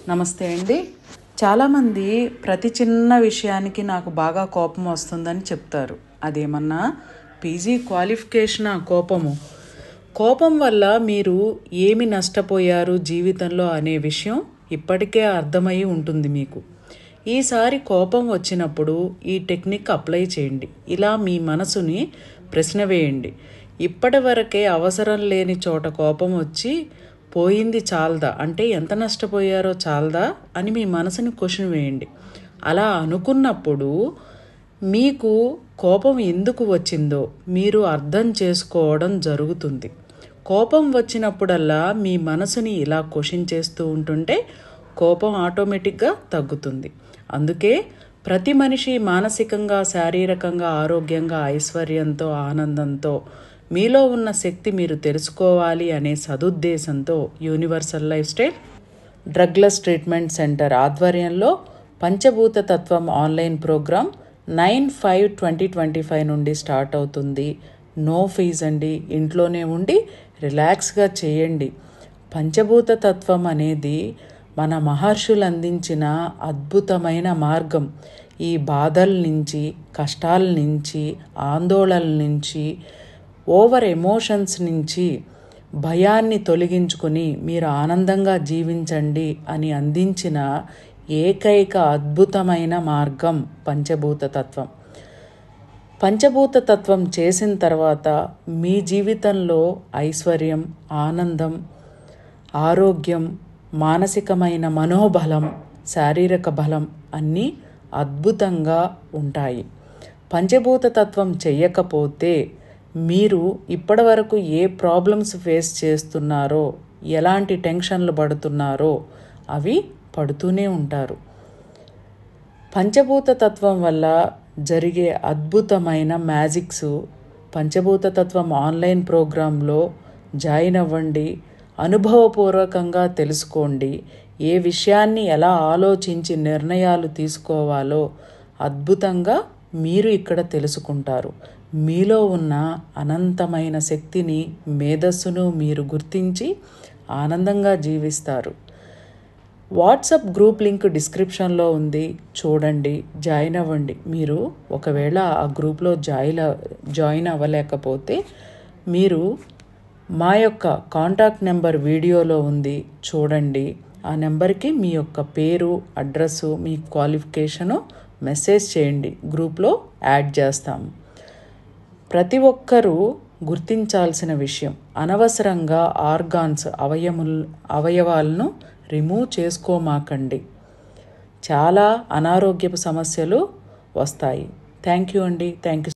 నమస్తే అండి. చాలామంది ప్రతి చిన్న విషయానికి నాకు బాగా కోపం వస్తుందని చెప్తారు. అదేమన్నా పీజీ క్వాలిఫికేషన్ కోపం వల్ల మీరు ఏమి నష్టపోయారు జీవితంలో అనే విషయం ఇప్పటికే అర్థమై ఉంటుంది మీకు. ఈసారి కోపం వచ్చినప్పుడు ఈ టెక్నిక్ అప్లై చేయండి. ఇలా మీ మనసుని ప్రశ్న వేయండి. ఇప్పటి వరకే అవసరం లేని చోట కోపం వచ్చి పోయింది చాలదా, అంటే ఎంత నష్టపోయారో చాలదా అని మీ మనసుని క్వశ్చన్ వేయండి. అలా అనుకున్నప్పుడు మీకు కోపం ఎందుకు వచ్చిందో మీరు అర్థం చేసుకోవడం జరుగుతుంది. కోపం వచ్చినప్పుడల్లా మీ మనసుని ఇలా క్వశ్చన్ చేస్తూ ఉంటుంటే కోపం ఆటోమేటిక్గా తగ్గుతుంది. అందుకే ప్రతి మనిషి మానసికంగా, శారీరకంగా, ఆరోగ్యంగా, ఐశ్వర్యంతో, ఆనందంతో, మీలో ఉన్న శక్తి మీరు తెలుసుకోవాలి అనే సదుద్దేశంతో universal life style drugless treatment centre ఆధ్వర్యంలో పంచభూత తత్వం ఆన్లైన్ ప్రోగ్రామ్ 9/5/2025 నుండి స్టార్ట్ అవుతుంది. నో ఫీజ్ అండి. ఇంట్లోనే ఉండి రిలాక్స్గా చేయండి. పంచభూత తత్వం అనేది మన మహర్షులు అందించిన అద్భుతమైన మార్గం. ఈ బాధల నుంచి, కష్టాల నుంచి, ఆందోళనల నుంచి, ఓవర్ ఎమోషన్స్ నుంచి భయాన్ని తొలగించుకొని మీరు ఆనందంగా జీవించండి అని అందించిన ఏకైక అద్భుతమైన మార్గం పంచభూత తత్వం. పంచభూత తత్వం చేసిన తర్వాత మీ జీవితంలో ఐశ్వర్యం, ఆనందం, ఆరోగ్యం, మానసికమైన మనోబలం, శారీరక బలం అన్నీ అద్భుతంగా ఉంటాయి. పంచభూత తత్వం చెయ్యకపోతే మీరు ఇప్పటివరకు ఏ ప్రాబ్లమ్స్ ఫేస్ చేస్తున్నారో, ఎలాంటి టెన్షన్లు పడుతున్నారో అవి పడుతూనే ఉంటారు. పంచభూత తత్వం వల్ల జరిగే అద్భుతమైన మ్యాజిక్స్ పంచభూత తత్వం ఆన్లైన్ ప్రోగ్రాంలో జాయిన్ అవ్వండి. అనుభవపూర్వకంగా తెలుసుకోండి. ఏ విషయాన్ని ఎలా ఆలోచించి నిర్ణయాలు తీసుకోవాలో అద్భుతంగా మీరు ఇక్కడ తెలుసుకుంటారు. మీలో ఉన్న అనంతమైన శక్తిని, మేధస్సును మీరు గుర్తించి ఆనందంగా జీవిస్తారు. వాట్సాప్ గ్రూప్ లింక్ డిస్క్రిప్షన్లో ఉంది, చూడండి, జాయిన్ అవ్వండి. మీరు ఒకవేళ ఆ గ్రూప్లో జాయిన్ అవ్వలేకపోతే మీరు మా యొక్క కాంటాక్ట్ నెంబర్ వీడియోలో ఉంది, చూడండి. ఆ నెంబర్కి మీ యొక్క పేరు, అడ్రస్సు, మీ క్వాలిఫికేషను మెసేజ్ చేయండి. గ్రూప్లో యాడ్ చేస్తాము. ప్రతి ఒక్కరూ గుర్తించాల్సిన విషయం, అనవసరంగా ఆర్గాన్స్, అవయవాలను రిమూవ్ చేసుకోమాకండి. చాలా అనారోగ్యపు సమస్యలు వస్తాయి. థ్యాంక్ యూ అండి. Thank you.